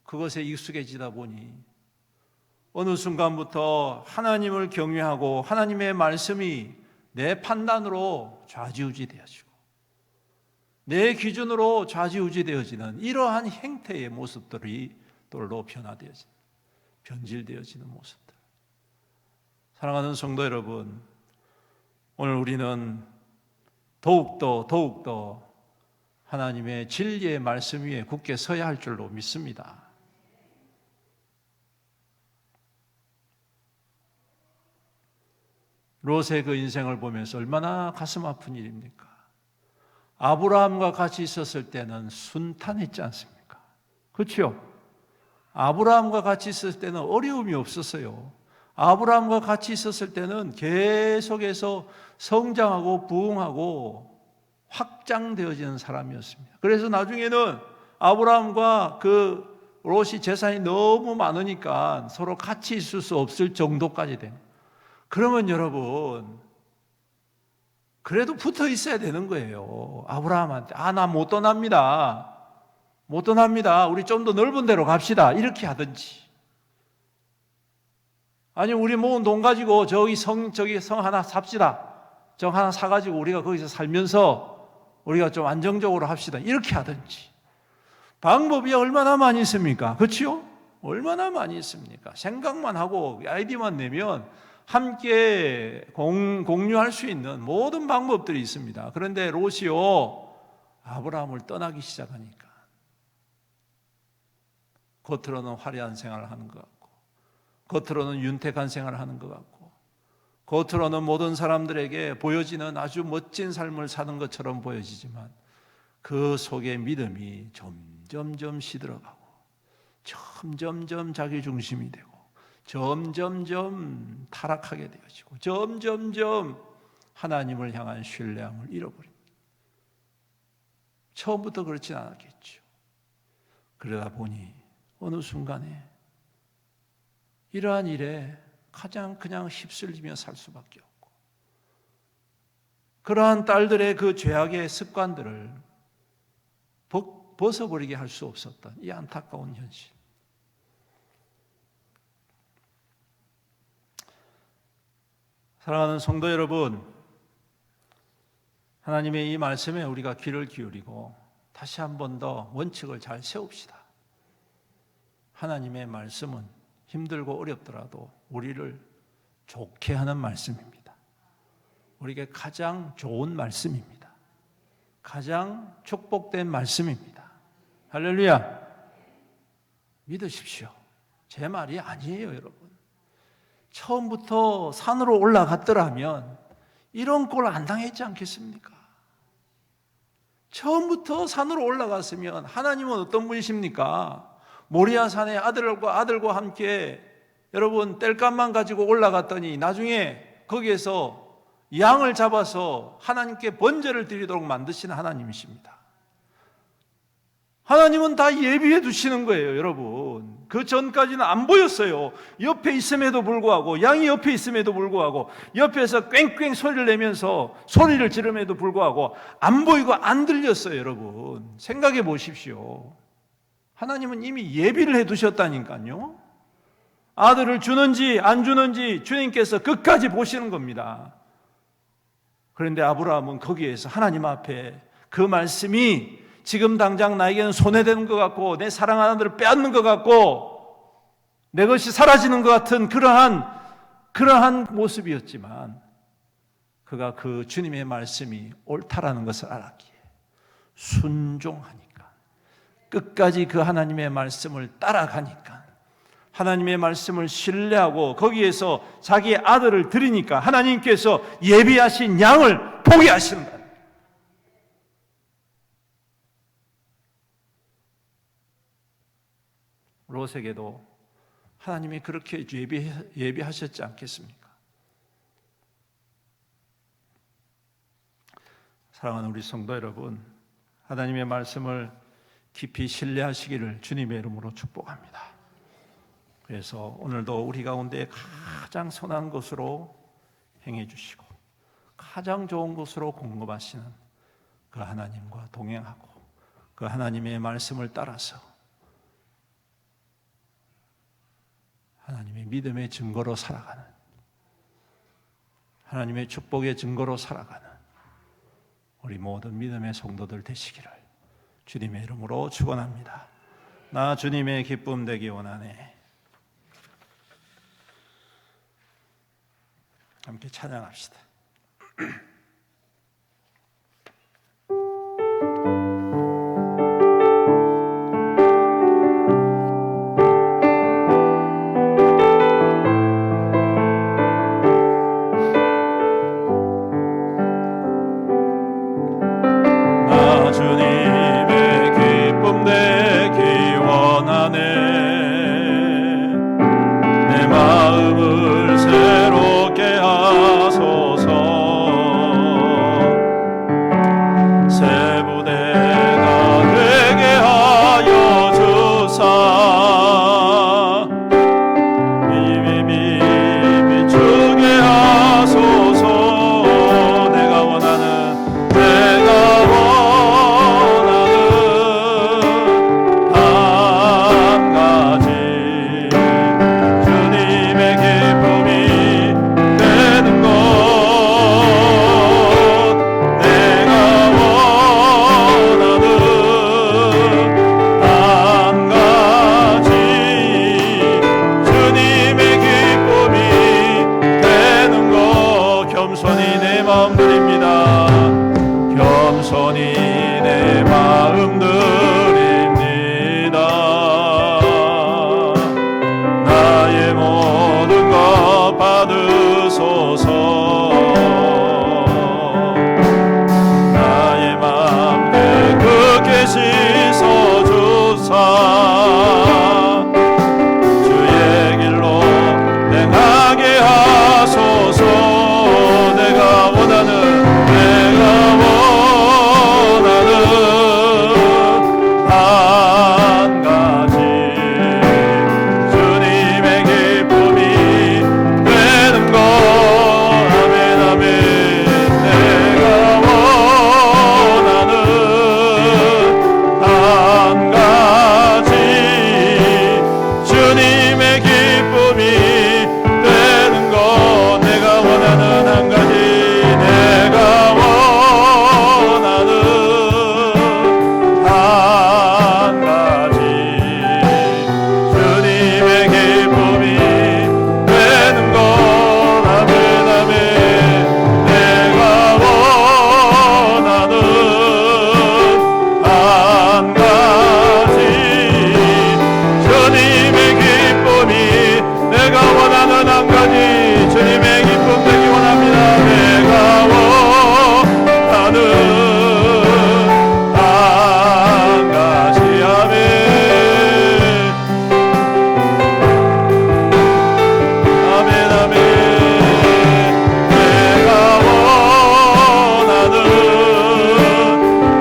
그것에 익숙해지다 보니 어느 순간부터 하나님을 경외하고 하나님의 말씀이 내 판단으로 좌지우지 되어지고 내 기준으로 좌지우지 되어지는 이러한 행태의 모습들이 돌로 변화되어지는, 변질되어지는 모습들. 사랑하는 성도 여러분, 오늘 우리는 더욱더 하나님의 진리의 말씀 위에 굳게 서야 할 줄로 믿습니다. 롯의 그 인생을 보면서 얼마나 가슴 아픈 일입니까? 아브라함과 같이 있었을 때는 순탄했지 않습니까? 그렇죠? 아브라함과 같이 있을 때는 어려움이 없었어요. 아브라함과 같이 있었을 때는 계속해서 성장하고 부흥하고 확장되어지는 사람이었습니다. 그래서 나중에는 아브라함과 그 롯이 재산이 너무 많으니까 서로 같이 있을 수 없을 정도까지 된. 그러면 여러분, 그래도 붙어 있어야 되는 거예요. 아브라함한테 나 못 떠납니다. 못 떠납니다. 우리 좀 더 넓은 데로 갑시다. 이렇게 하든지. 아니 우리 모은 돈 가지고 저기 성 하나 삽시다. 정 하나 사가지고 우리가 거기서 살면서 우리가 좀 안정적으로 합시다. 이렇게 하든지. 방법이 얼마나 많이 있습니까? 그렇지요? 얼마나 많이 있습니까? 생각만 하고 아이디어만 내면 함께 공유할 수 있는 모든 방법들이 있습니다. 그런데 롯이요, 아브라함을 떠나기 시작하니까 겉으로는 화려한 생활을 하는 것 같고, 겉으로는 윤택한 생활을 하는 것 같고, 겉으로는 모든 사람들에게 보여지는 아주 멋진 삶을 사는 것처럼 보여지지만 그 속에 믿음이 점점점 시들어가고, 점점점 자기 중심이 되고, 점점점 타락하게 되어지고, 점점점 하나님을 향한 신뢰함을 잃어버립니다. 처음부터 그렇진 않았겠죠. 그러다 보니 어느 순간에 이러한 일에 가장 그냥 휩쓸리며 살 수밖에 없고, 그러한 딸들의 그 죄악의 습관들을 벗어버리게 할 수 없었던 이 안타까운 현실. 사랑하는 성도 여러분, 하나님의 이 말씀에 우리가 귀를 기울이고 다시 한 번 더 원칙을 잘 세웁시다. 하나님의 말씀은 힘들고 어렵더라도 우리를 좋게 하는 말씀입니다. 우리에게 가장 좋은 말씀입니다. 가장 축복된 말씀입니다. 할렐루야. 믿으십시오. 제 말이 아니에요, 여러분. 처음부터 산으로 올라갔더라면 이런 꼴 안 당했지 않겠습니까? 처음부터 산으로 올라갔으면 하나님은 어떤 분이십니까? 모리아 산에 아들과 함께 여러분 땔감만 가지고 올라갔더니 나중에 거기에서 양을 잡아서 하나님께 번제를 드리도록 만드신 하나님이십니다. 하나님은 다 예비해 두시는 거예요, 여러분. 그 전까지는 안 보였어요. 옆에 있음에도 불구하고, 양이 옆에 있음에도 불구하고, 옆에서 꽹꽹 소리를 내면서 소리를 지름에도 불구하고 안 보이고 안 들렸어요, 여러분. 생각해 보십시오. 하나님은 이미 예비를 해 두셨다니까요. 아들을 주는지 안 주는지 주님께서 끝까지 보시는 겁니다. 그런데 아브라함은 거기에서 하나님 앞에 그 말씀이 지금 당장 나에게는 손해되는 것 같고, 내 사랑하는 아들을 빼앗는 것 같고, 내 것이 사라지는 것 같은 그러한 모습이었지만, 그가 그 주님의 말씀이 옳다라는 것을 알았기에 순종하니까, 끝까지 그 하나님의 말씀을 따라가니까, 하나님의 말씀을 신뢰하고 거기에서 자기의 아들을 드리니까 하나님께서 예비하신 양을 보게 하시는 거예요. 롯에게도 하나님이 그렇게 예비하셨지 않겠습니까? 사랑하는 우리 성도 여러분, 하나님의 말씀을 깊이 신뢰하시기를 주님의 이름으로 축복합니다. 그래서 오늘도 우리 가운데 가장 선한 것으로 행해 주시고 가장 좋은 것으로 공급하시는 그 하나님과 동행하고 그 하나님의 말씀을 따라서 하나님의 믿음의 증거로 살아가는, 하나님의 축복의 증거로 살아가는 우리 모든 믿음의 성도들 되시기를 주님의 이름으로 축원합니다. 나 주님의 기쁨 되기 원하네. 함께 찬양합시다. 나 주님의 기쁨 되기 원하네. 내 마음을 내 마음 드립니다. 겸손히 내 마음 드립니다. 나의 모든 것 받으소서. 나의 마음 깨끗게 씻어주사 주의 길로 행하게 하소서. 내가 원하는 한 가지 주님의 기쁨이 되는 것. 아멘 아멘. 내가 원하는 한 가지 주님의 기쁨이 되는 것. 내가 원하는 한 가지. 내가 원하는 한 가지 주님의 기쁨이 되는 것. 아멘 아멘. 내가 원하는 한 가지 주님의 기쁨이. 내가 원하는 한 가지 주님의 기쁨 되기 원합니다. 내가 원하는 한 가지. 아멘 아멘 아멘. 내가 원하는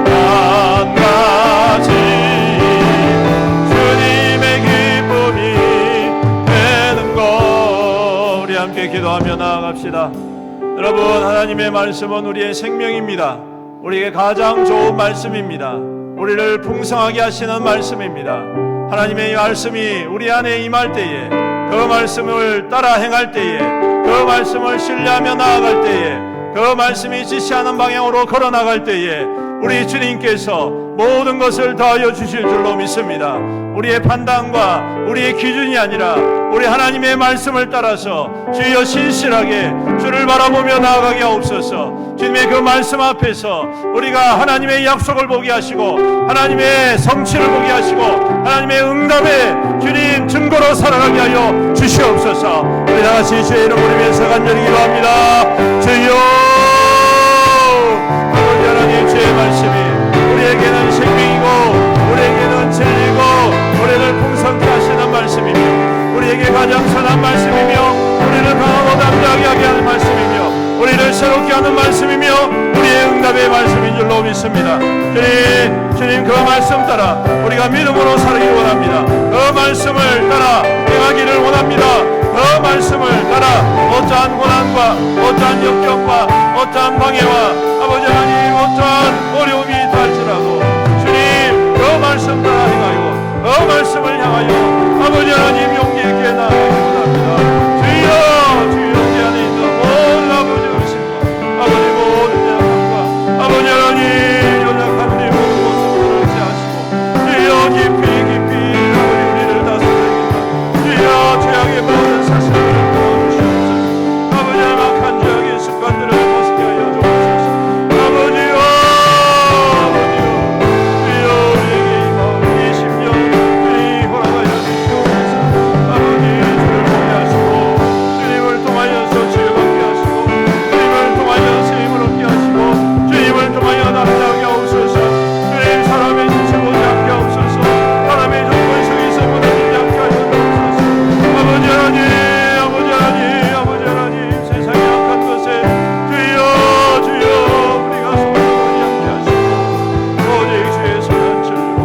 한 가지 주님의 기쁨이 되는 것. 우리 함께 기도하며 나아갑시다. 여러분, 하나님의 말씀은 우리의 생명입니다. 우리에게 가장 좋은 말씀입니다. 우리를 풍성하게 하시는 말씀입니다. 하나님의 말씀이 우리 안에 임할 때에, 그 말씀을 따라 행할 때에, 그 말씀을 신뢰하며 나아갈 때에, 그 말씀이 지시하는 방향으로 걸어나갈 때에 우리 주님께서 모든 것을 더하여 주실 줄로 믿습니다. 우리의 판단과 우리의 기준이 아니라 우리 하나님의 말씀을 따라서 주여 신실하게 주를 바라보며 나아가게 하옵소서. 주님의 그 말씀 앞에서 우리가 하나님의 약속을 보게 하시고 하나님의 성취를 보게 하시고 하나님의 응답에 주님 증거로 살아가게 하여 주시옵소서. 우리 다같이 주의 이름 부르면서 간절히 기도합니다. 주여, 아버지 하나님, 주의 말씀이 우리에게는 생명이고 우리에게는 진리고 우리를 풍성케 하시는 말씀이며 우리에게 가장 선한 말씀이며 우리를 강하고 담대하게 하게 하는 말씀이며 우리를 새롭게 하는 말씀이며 우리의 응답의 말씀인 줄로 믿습니다. 주님 그 말씀 따라 우리가 믿음으로 살기를 원합니다. 그 말씀을 따라 행하기를 원합니다. 그 말씀을 따라 어떠한 고난과 어떠한 역경과 어떠한 방해와 아버지 하나님 어떠한 어려움이 있다 할지라도 주님 그 말씀 따라 행하여 그 말씀을 향하여 아버지 하나님 용기 있게 나아가기 원합니다. 주여, 주여 우리 안에 있는 모든 아버지 의심과 아버지 모든 약함과 아버지 하나님 연약한 우리 모든 모습을 의지하시고 주여 깊이 깊이 아버지 우리를 다스리겠다. 주여 죄악의 모든 사슬을 끊어주시옵소서. 아버지 악한 죄악의 습관들을 벗게 하여 주옵소서. 아버지여, 아버지여, 주여 우리에게 이 마음 이 심령 주님 허락하여 주시옵소서. 아버지 주를 보게 하시고 주님을 통하여서 치유받게 하시고 주님을 통하여 쓰임을 얻게 하시고 주님을 통하여 남자하게 하옵소서. 주님 사람의 지체 보지 않게 하옵소서. 사람의 조건 속에서 무너지지 않게 하여 주옵소서. 아버지 하나님, 아버지 하나님, 아버지 하나님, 세상의 악한 것에 주여, 주여 우리가 소망하지 않게 하시고 오직 주의 선한 진리로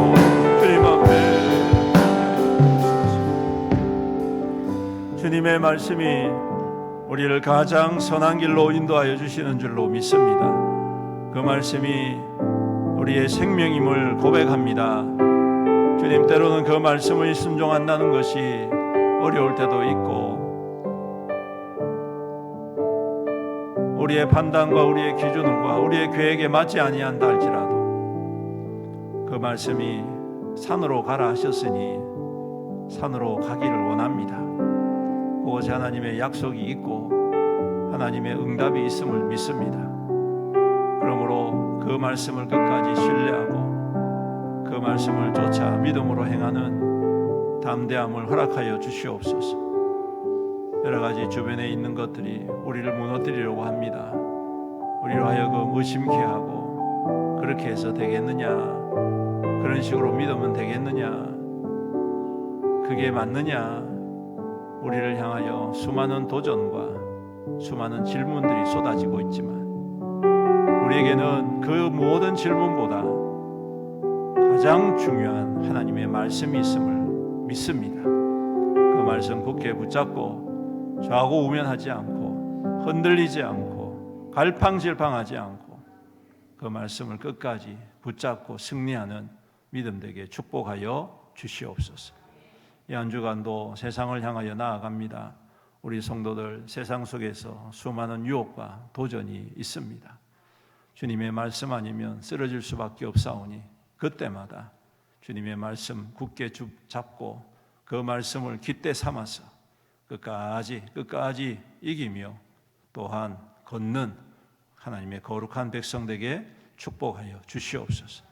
주님 앞에 주님의 말씀이 우리를 가장 선한 길로 인도하여 주시는 줄로 믿습니다. 그 말씀이 우리의 생명임을 고백합니다. 주님, 때로는 그 말씀을 순종한다는 것이 어려울 때도 있고 우리의 판단과 우리의 기준과 우리의 계획에 맞지 아니한다 할지라도 그 말씀이 산으로 가라 하셨으니 산으로 가기를 원합니다. 그것이 하나님의 약속이 있고 하나님의 응답이 있음을 믿습니다. 그러므로 그 말씀을 끝까지 신뢰하고 그 말씀을 쫓아 믿음으로 행하는 담대함을 허락하여 주시옵소서. 여러 가지 주변에 있는 것들이 우리를 무너뜨리려고 합니다. 우리로 하여금 의심케 하고 그렇게 해서 되겠느냐, 그런 식으로 믿으면 되겠느냐, 그게 맞느냐, 우리를 향하여 수많은 도전과 수많은 질문들이 쏟아지고 있지만 우리에게는 그 모든 질문보다 가장 중요한 하나님의 말씀이 있음을 믿습니다. 그 말씀 굳게 붙잡고 좌고 우면하지 않고 흔들리지 않고 갈팡질팡하지 않고 그 말씀을 끝까지 붙잡고 승리하는 믿음 되게 축복하여 주시옵소서. 이 한 주간도 세상을 향하여 나아갑니다. 우리 성도들 세상 속에서 수많은 유혹과 도전이 있습니다. 주님의 말씀 아니면 쓰러질 수밖에 없사오니 그때마다 주님의 말씀 굳게 잡고 그 말씀을 깃대 삼아서 끝까지 이기며 또한 걷는 하나님의 거룩한 백성 되게 축복하여 주시옵소서.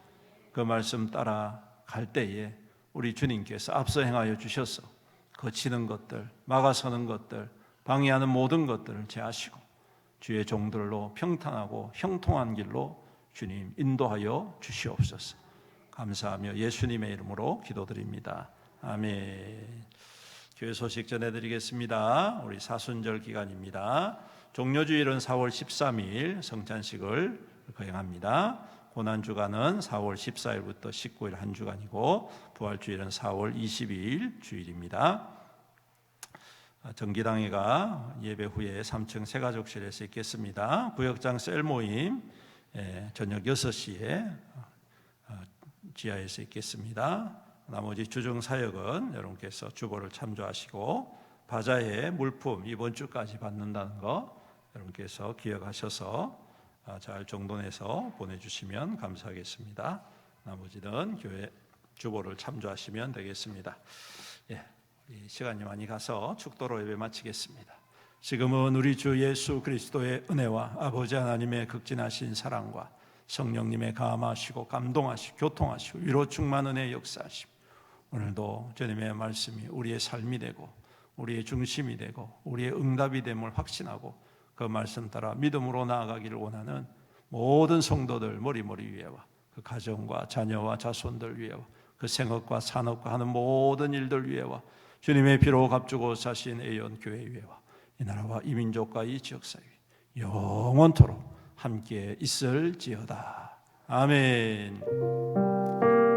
그 말씀 따라 갈 때에 우리 주님께서 앞서 행하여 주셔서 거치는 것들, 막아서는 것들, 방해하는 모든 것들을 제하시고 주의 종들로 평탄하고 형통한 길로 주님 인도하여 주시옵소서. 감사하며 예수님의 이름으로 기도드립니다. 아멘. 교회 소식 전해드리겠습니다. 우리 사순절 기간입니다. 종료주일은 4월 13일 성찬식을 거행합니다. 고난주간은 4월 14일부터 19일 한 주간이고 부활주일은 4월 22일 주일입니다. 정기당회가 예배 후에 3층 새가족실에서 있겠습니다. 구역장 셀 모임 저녁 6시에 지하에서 있겠습니다. 나머지 주중사역은 여러분께서 주보를 참조하시고 바자회 물품 이번 주까지 받는다는 거 여러분께서 기억하셔서 잘 정돈해서 보내주시면 감사하겠습니다. 나머지는 교회 주보를 참조하시면 되겠습니다. 시간이 많이 가서 축도로 예배 마치겠습니다. 지금은 우리 주 예수 그리스도의 은혜와 아버지 하나님의 극진하신 사랑과 성령님의 감하시고 감동하시고 교통하시고 위로 충만 은혜의 역사하심, 오늘도 주님의 말씀이 우리의 삶이 되고 우리의 중심이 되고 우리의 응답이 됨을 확신하고 그 말씀 따라 믿음으로 나아가기를 원하는 모든 성도들 머리머리 위에와 그 가정과 자녀와 자손들 위에와 그 생업과 산업과 하는 모든 일들 위에와 주님의 피로 값주고 사신 애원교회 위에와 이 나라와 이 민족과 이 지역사회 영원토록 함께 있을지어다. 아멘.